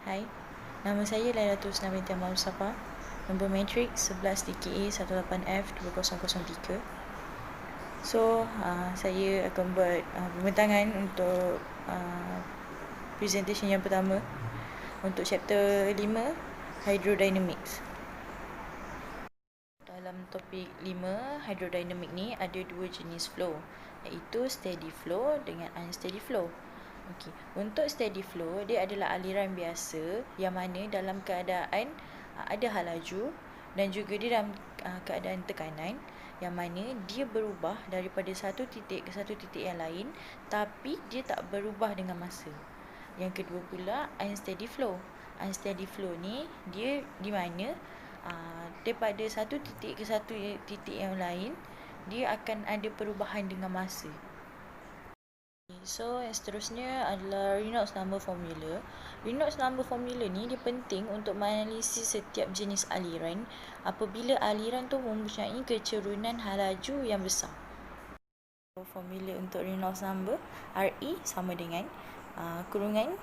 Hai, nama saya Lailatul Husna binti Ahmad Mustafa. Nombor matrik 11 DKA 18F 2003. So, saya akan buat pembentangan untuk presentation yang pertama untuk chapter 5 Hydrodynamics. Dalam topik 5 hydrodynamic ni ada dua jenis flow, iaitu steady flow dengan unsteady flow. Okey, untuk steady flow dia adalah aliran biasa yang mana dalam keadaan ada hal laju dan juga dia dalam keadaan tekanan yang mana dia berubah daripada satu titik ke satu titik yang lain tapi dia tak berubah dengan masa. Yang kedua pula unsteady flow. Unsteady flow ni dia di mana daripada satu titik ke satu titik yang lain dia akan ada perubahan dengan masa. So, yang seterusnya adalah Reynolds number formula. Reynolds number formula ni dia penting untuk menganalisis setiap jenis aliran apabila aliran tu mempunyai kecerunan hal laju yang besar. Formula untuk Reynolds number, RE sama dengan kurungan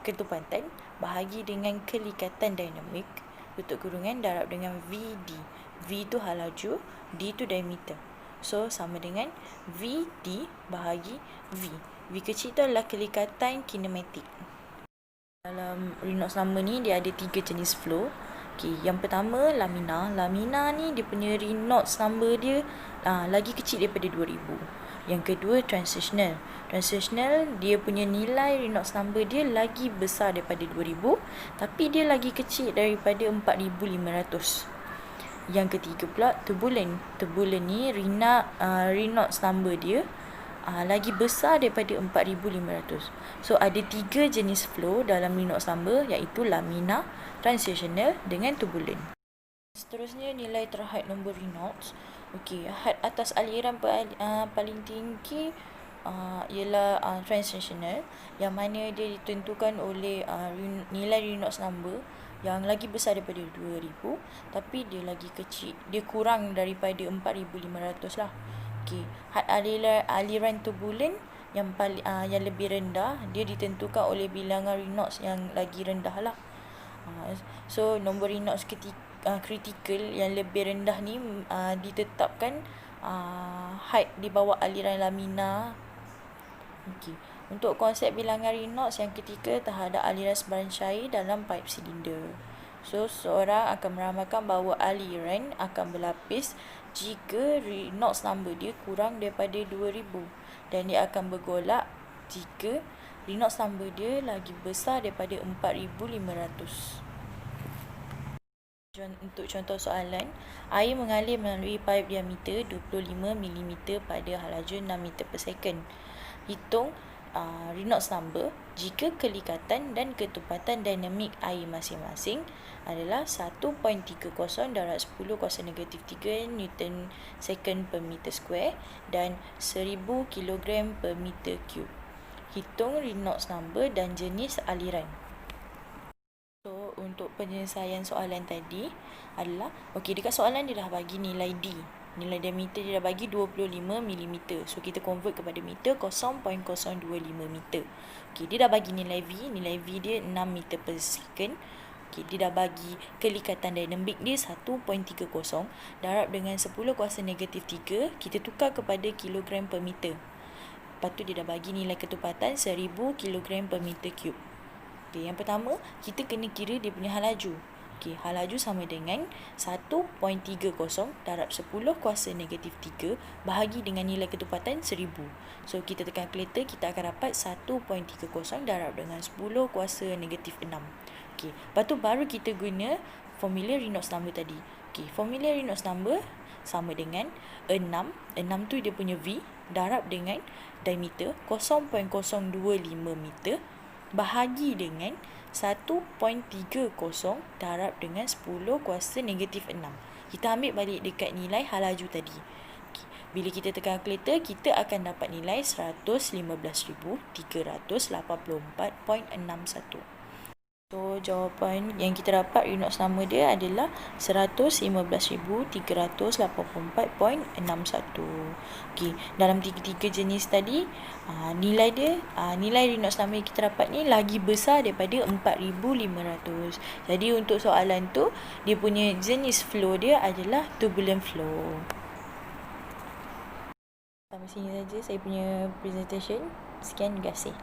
ketepatan bahagi dengan kelikatan dinamik tutup kurungan darab dengan VD. V tu hal laju, D tu diameter. So, sama dengan VD bahagi V. V kecil tu adalah kelikatan kinematik. Dalam Reynolds number ni, dia ada 3 jenis flow. Okay, yang pertama, lamina. Lamina ni, dia punya Reynolds number dia lagi kecil daripada 2000. Yang kedua, transitional. Transitional, dia punya nilai Reynolds number dia lagi besar daripada 2000, tapi dia lagi kecil daripada 4500. Yang ketiga pula, turbulent. Turbulent ni Reynolds number dia lagi besar daripada 4500. So, ada 3 jenis flow dalam Reynolds number, iaitu lamina, transitional dengan turbulent. Seterusnya, nilai terhad nombor Reynolds. Okey, had atas aliran paling tinggi ialah transitional, yang mana dia ditentukan oleh nilai Reynolds number yang lagi besar daripada 2000 tapi dia lagi kecil, dia kurang daripada 4500 lah. Okey, had aliran turbulent yang yang lebih rendah, dia ditentukan oleh bilangan Reynolds yang lagi rendah lah. So, nombor Reynolds kritikal yang lebih rendah ni ditetapkan height di bawah aliran lamina. Okey, untuk konsep bilangan Reynolds yang ketiga terhadap aliran sebaran cair dalam pipe silinder. So, seorang akan meramalkan bahawa aliran akan berlapis jika Reynolds number dia kurang daripada 2000 dan dia akan bergolak jika Reynolds number dia lagi besar daripada 4500. Untuk contoh soalan, air mengalir melalui pipe diameter 25mm pada hal laju 6 meter per second. Hitung Reynolds number jika kelikatan dan ketepatan dinamik air masing-masing adalah 1.30 darab 10 kuasa negatif 3 Newton second per meter square dan 1000 kg per meter cube. Hitung Reynolds number dan jenis aliran. So, untuk penyelesaian soalan tadi adalah, okey, dekat soalan dia dah bagi nilai D. Nilai diameter dia dah bagi 25mm. So, kita convert kepada meter, 0.025 meter. Okey, dia dah bagi nilai V. Nilai V dia 6 meter per second. Okey, dia dah bagi kelikatan dinamik dia 1.30 darab dengan 10 kuasa negatif 3. Kita tukar kepada kilogram per meter. Lepas tu dia dah bagi nilai ketepatan 1000 kg per meter cube. Okay, yang pertama, kita kena kira dia punya hal laju. Okay, hal laju sama dengan 1.30 darab 10 kuasa negatif 3 bahagi dengan nilai ketepatan 1000. So, kita tekan kalkulator, kita akan dapat 1.30 darab dengan 10 kuasa negatif 6. Okay, lepas tu baru kita guna formula Reynolds number tadi. Okay, formula Reynolds number sama dengan 6. 6 tu dia punya V darab dengan diameter 0.025 meter bahagi dengan 1.30 darab dengan 10 kuasa negatif 6. Kita ambil balik dekat nilai hal laju tadi. Okay. Bila kita tekan kalkulator, kita akan dapat nilai 115,384.61. So, jawapan yang kita dapat Reynolds nama dia adalah 115,384.61. Okey, dalam tiga-tiga jenis tadi, nilai dia, nilai Reynolds nama yang kita dapat ni lagi besar daripada 4,500. Jadi, untuk soalan tu, dia punya jenis flow dia adalah turbulent flow. Sampai sini saja saya punya presentation. Sekian, terima kasih.